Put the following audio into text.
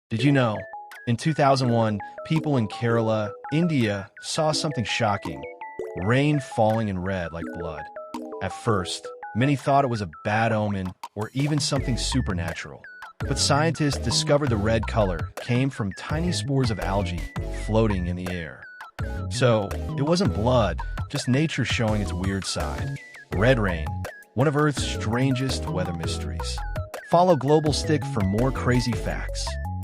Did you know? In 2001, people in Kerala, India, saw something shocking: rain falling in red like blood. At first, many thought it was a bad omen or even something supernatural. But scientists discovered the red color came from tiny spores of algae floating in the air. So, it wasn't blood, just nature showing its weird side. Red rain, one of Earth's strangest weather mysteries. Follow Global Stick for more crazy facts.